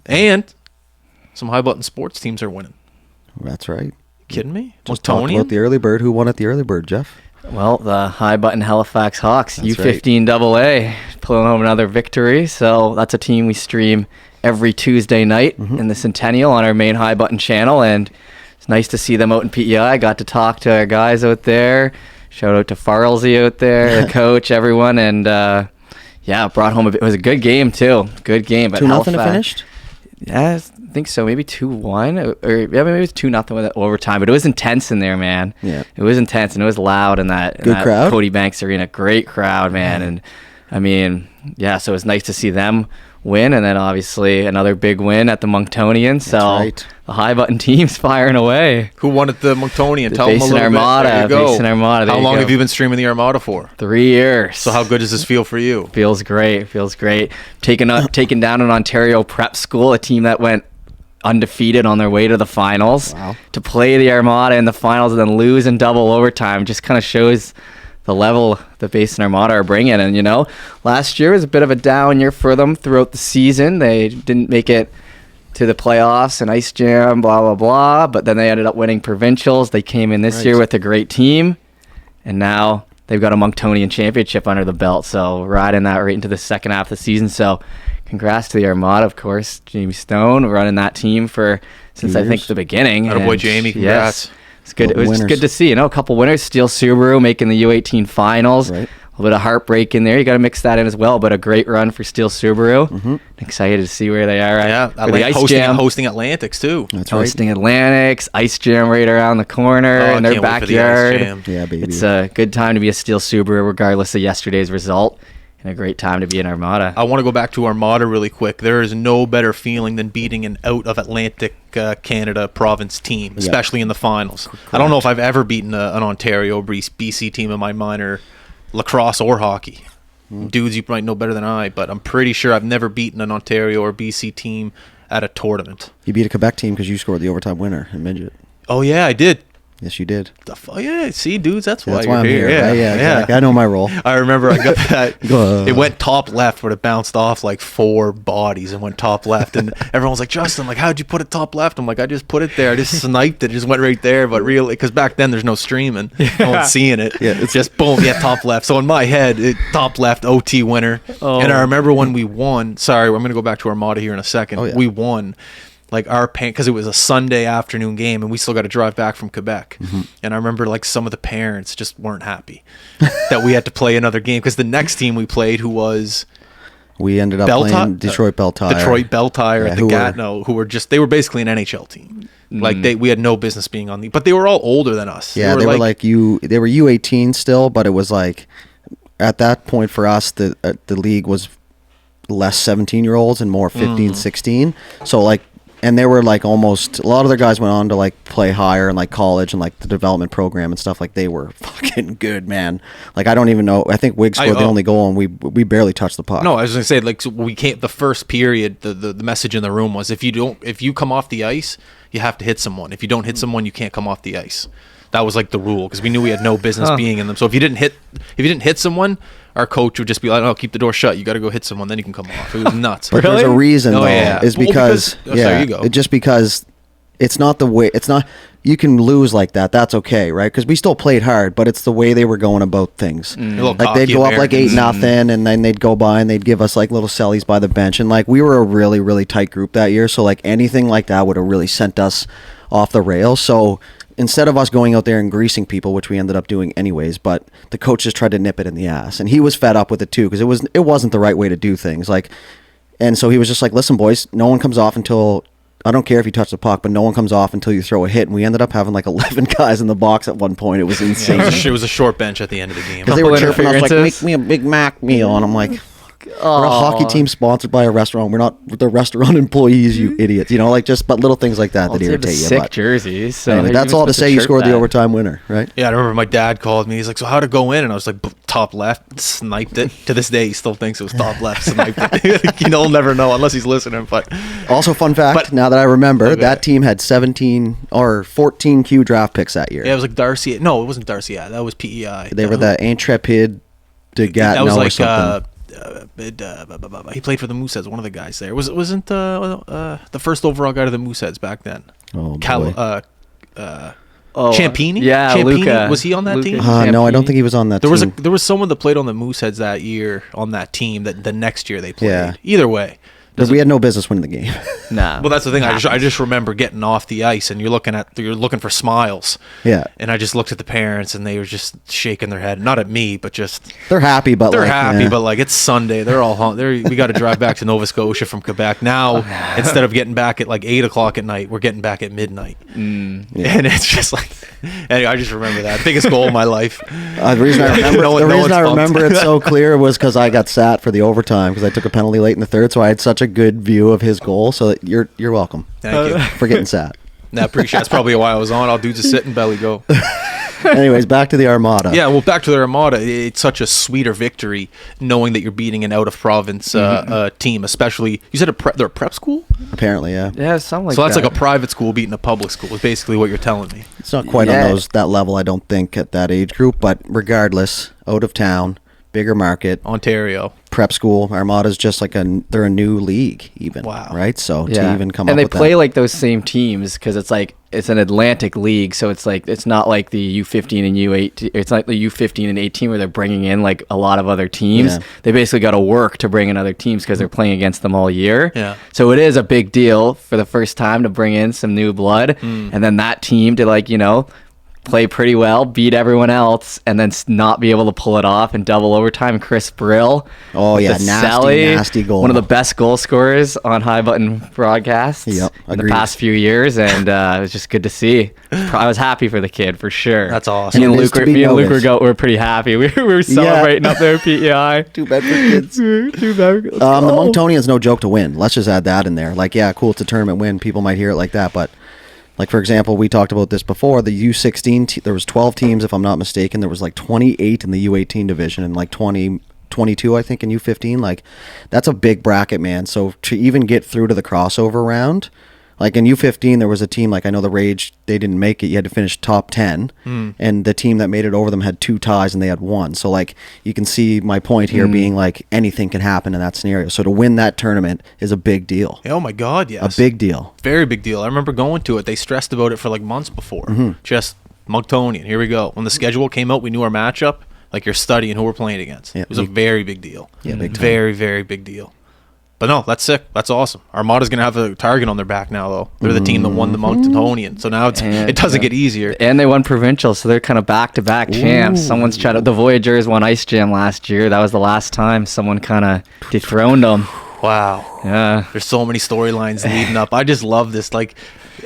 And some high button sports teams are winning. That's right. Kidding me? Just talked about the early bird. Who won at the early bird, Jeff? Well, the high button Halifax Hawks, That's U15 AA, pulling home another victory. So that's a team we stream every Tuesday night in the Centennial on our main high button channel. And it's nice to see them out in PEI. I got to talk to our guys out there. Shout out to Farlesy out there, the coach, everyone. And brought home it was a good game too. Good game. But 2-0 it finished? Yeah, I think so. Maybe 2-1, or maybe it was 2-0 with overtime. But it was intense in there, man. Yeah, it was intense and it was loud in that crowd. Cody Banks Arena. Great crowd, man. And I mean, so it was nice to see them win, and then obviously another big win at the Monktonian. So the high button team's firing away. Who won at the Monktonian? The Tell them a little Armada, bit. There you go. Basin Armada. How long have you been streaming the Armada for? 3 years. So how good does this feel for you? Feels great. Taking down an Ontario prep school, a team that went undefeated on their way to the finals. Wow. To play the Armada in the finals and then lose in double overtime just kind of shows the level the Basin Armada are bringing. And, last year was a bit of a down year for them throughout the season. They didn't make it to the playoffs and Ice Jam, blah, blah, blah. But then they ended up winning provincials. They came in this year with a great team. And now they've got a Monktonian championship under the belt. So riding that right into the second half of the season. So congrats to the Armada, of course. Jamie Stone running that team since I think the beginning. Attaboy, Jamie. Congrats. Yes. It's good. It was just good to see, a couple winners. Steel Subaru making the U18 finals. Right. A little bit of heartbreak in there. You got to mix that in as well. But a great run for Steel Subaru. Excited to see where they are at. Yeah, the Ice Jam. Hosting Atlantics too. That's right. Hosting Atlantics. Ice Jam right around the corner in their backyard. Yeah, baby. It's a good time to be a Steel Subaru, regardless of yesterday's result. And a great time to be in Armada. I want to go back to Armada really quick. There is no better feeling than beating an out of Atlantic Canada province team, especially in the finals. Correct. I don't know if I've ever beaten an Ontario BC team in my minor lacrosse or hockey. Dudes, you might know better than I, but I'm pretty sure I've never beaten an Ontario or BC team at a tournament. You beat a Quebec team because you scored the overtime winner in midget. Oh yeah, I did. Yes, you did. Yeah, see, dudes, that's why you're I'm here. Yeah, exactly. I know my role. I remember I got that. It went top left, but it bounced off like 4 bodies and went top left. And everyone's like, Justin, how'd you put it top left? I'm like, I just put it there. I just sniped it. It just went right there. But really, because back then there's no streaming. No one's seeing it. Yeah, it's just boom, top left. So in my head, top left, OT winner. Oh. And I remember when we won. Sorry, I'm going to go back to Armada here in a second. Oh, yeah. We won. Our because it was a Sunday afternoon game and we still got to drive back from Quebec. And I remember some of the parents just weren't happy that we had to play another game because the next team we played we ended up playing Detroit Bell Tire at the Gatineau, they were basically an NHL team. We had no business being on but they were all older than us. Yeah, they were U18 still, but it was at that point for us the league was less 17-year-olds and more 15, 16. So and they were almost a lot of their guys went on to play higher and college and the development program and stuff. They were fucking good, man. I don't even know. I think Wiggs scored the only goal and we barely touched the puck. No, I was gonna say so we can't. The first period, the message in the room was if you come off the ice, you have to hit someone. If you don't hit someone, you can't come off the ice. That was the rule because we knew we had no business being in them. So if you didn't hit someone, our coach would just be like, "Oh, keep the door shut. You got to go hit someone, then you can come off." It was nuts. But there's a reason though, is because there you go. Just because it's not the way. It's not. You can lose like that. That's okay, right? Because we still played hard, but it's the way they were going about things. They'd go up 8-0, and then they'd go by and they'd give us little sellies by the bench, and we were a really really tight group that year. So anything like that would have really sent us off the rails. So instead of us going out there and greasing people, which we ended up doing anyways, but the coach just tried to nip it in the ass, and he was fed up with it too because it wasn't the right way to do things. And so he was just like, "Listen, boys, no one comes off until I don't care if you touch the puck, but no one comes off until you throw a hit." And we ended up having 11 guys in the box at one point. It was insane. It was a short bench at the end of the game because they were chirping us "Make me a Big Mac meal," and I'm like, we're a hockey team sponsored by a restaurant. We're not the restaurant employees, you idiots. But little things like that that irritate you. Sick jerseys. So anyway, that's all to say you scored the overtime winner, right? Yeah, I remember my dad called me. He's like, "So how'd it go in?" And I was like, "Top left, sniped it." To this day, he still thinks it was top left, sniped it. He'll never know unless he's listening. But also, fun fact. Now that I remember, that team had 17 or 14 Q draft picks that year. Yeah, it was Darcy. No, it wasn't Darcy. That was PEI. They were the Intrepid de Gatineau or something. he played for the Mooseheads. One of the guys there wasn't the first overall guy to the Mooseheads back then. Oh, Champini? Yeah, Champini? Luca. Was he on that team? No, I don't think he was on that team. There was someone that played on the Mooseheads that year on that team that the next year they played. Yeah. Either way. But we had no business winning the game. Nah. Well, that's the thing. I just remember getting off the ice and you're looking for smiles. Yeah. And I just looked at the parents and they were just shaking their head, not at me, but just They're happy, but but it's Sunday. They're all we got to drive back to Nova Scotia from Quebec now. Instead of getting back at 8:00 at night, we're getting back at midnight. And it's just anyway, I just remember that biggest goal of my life. The reason I remember it so clear was because I got sat for the overtime because I took a penalty late in the third, so I had such a good view of his goal. So you're welcome. Thank you for getting sat. I appreciate. That's probably why I was on. I'll do just sit and belly go. Anyways, back to the Armada. Yeah, well, back to the Armada. It's such a sweeter victory knowing that you're beating an out of province team, especially. You said they're a prep school? Apparently, yeah. Yeah, something like that. So that's like a private school beating a public school is basically what you're telling me. It's not quite on that level, I don't think, at that age group, but regardless, out of town, bigger market, Ontario, prep school. Armada's just they're a new league even. Wow. Right? So to even come and up with they play like those same teams because it's an Atlantic league, so it's not like the U15 and U8. It's like the U15 and 18 where they're bringing in like a lot of other teams. Yeah. They basically got to work to bring in other teams because they're playing against them all year. Yeah. So it is a big deal for the first time to bring in some new blood, and then that team to play pretty well, beat everyone else, and then not be able to pull it off in double overtime. Chris Brill. Oh, yeah. Nasty goal. One of the best goal scorers on High Button broadcasts in the past few years, and it was just good to see. I was happy for the kid, for sure. That's awesome. Me and Luke were pretty happy. We were celebrating up there at PEI. Too bad for kids. Too bad. The Monctonians, no joke to win. Let's just add that in there. Cool, it's a tournament win. People might hear it like that, but for example, we talked about this before, the U16, there was 12 teams, if I'm not mistaken. There was 28 in the U18 division and 22, I think, in U15. That's a big bracket, man. So to even get through to the crossover round, in U15, there was a team, I know the Rage, they didn't make it. You had to finish top 10. And the team that made it over them had 2 ties and they had 1. So, you can see my point here being, anything can happen in that scenario. So to win that tournament is a big deal. Oh, my God, yes. A big deal. Very big deal. I remember going to it. They stressed about it for, months before. Just Monctonian, here we go. When the schedule came out, we knew our matchup. You're studying who we're playing against. It was a very big deal. Yeah, big time. Very, very big deal. But no, that's sick. That's awesome. Armada's going to have a target on their back now, though. They're the team that won the Monctonian. So now it doesn't get easier. And they won provincial, so they're kind of back-to-back champs. Someone's tried to... The Voyageurs won Ice Jam last year. That was the last time someone kind of dethroned them. Wow. Yeah. There's so many storylines leading up. I just love this.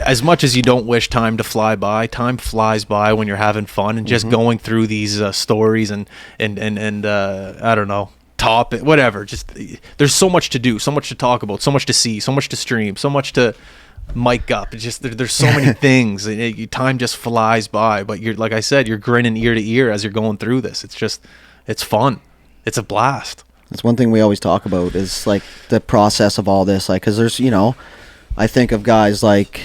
As much as you don't wish time to fly by, time flies by when you're having fun and just going through these stories and I don't know. Whatever, just there's so much to do, so much to talk about, so much to see, so much to stream, so much to mic up. It's just there's so many things. Time just flies by, but you're, like I said, you're grinning ear to ear as you're going through this. It's fun. It's a blast. That's one thing we always talk about is the process of all this, because there's I think of guys like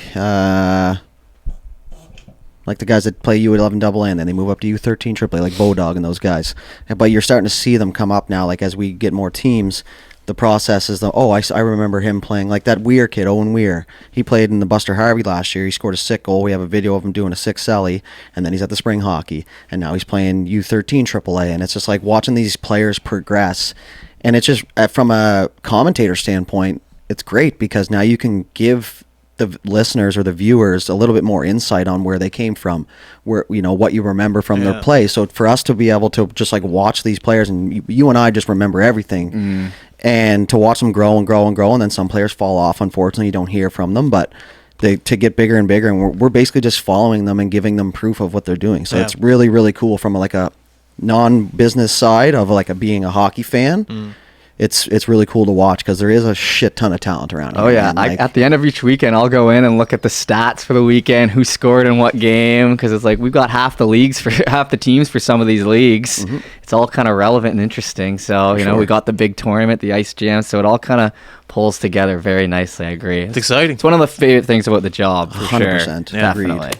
the guys that play U11 AA and then they move up to U13 AAA, like Bodog and those guys. But you're starting to see them come up now, as we get more teams. The process is I remember him playing that Weir kid, Owen Weir. He played in the Buster Harvey last year. He scored a sick goal. We have a video of him doing a sick celly, and then he's at the spring hockey, and now he's playing U13 AAA. And it's just watching these players progress. And it's just, from a commentator standpoint, it's great because now you can give the listeners or the viewers a little bit more insight on where they came from, where what you remember from their play. So for us to be able to just watch these players, and you and I just remember everything, and to watch them grow and grow and grow, and then some players fall off. Unfortunately, you don't hear from them, but to get bigger and bigger, and we're basically just following them and giving them proof of what they're doing. So it's really, really cool from a non-business side of being a hockey fan. It's really cool to watch because there is a shit ton of talent around. Oh yeah, at the end of each weekend, I'll go in and look at the stats for the weekend, who scored in what game, because it's we've got half the teams for some of these leagues. It's all kind of relevant and interesting. So we got the big tournament, the Ice Jam, so it all kind of pulls together very nicely. I agree. It's exciting. It's one of the favorite things about the job, for 100%. sure. Definitely.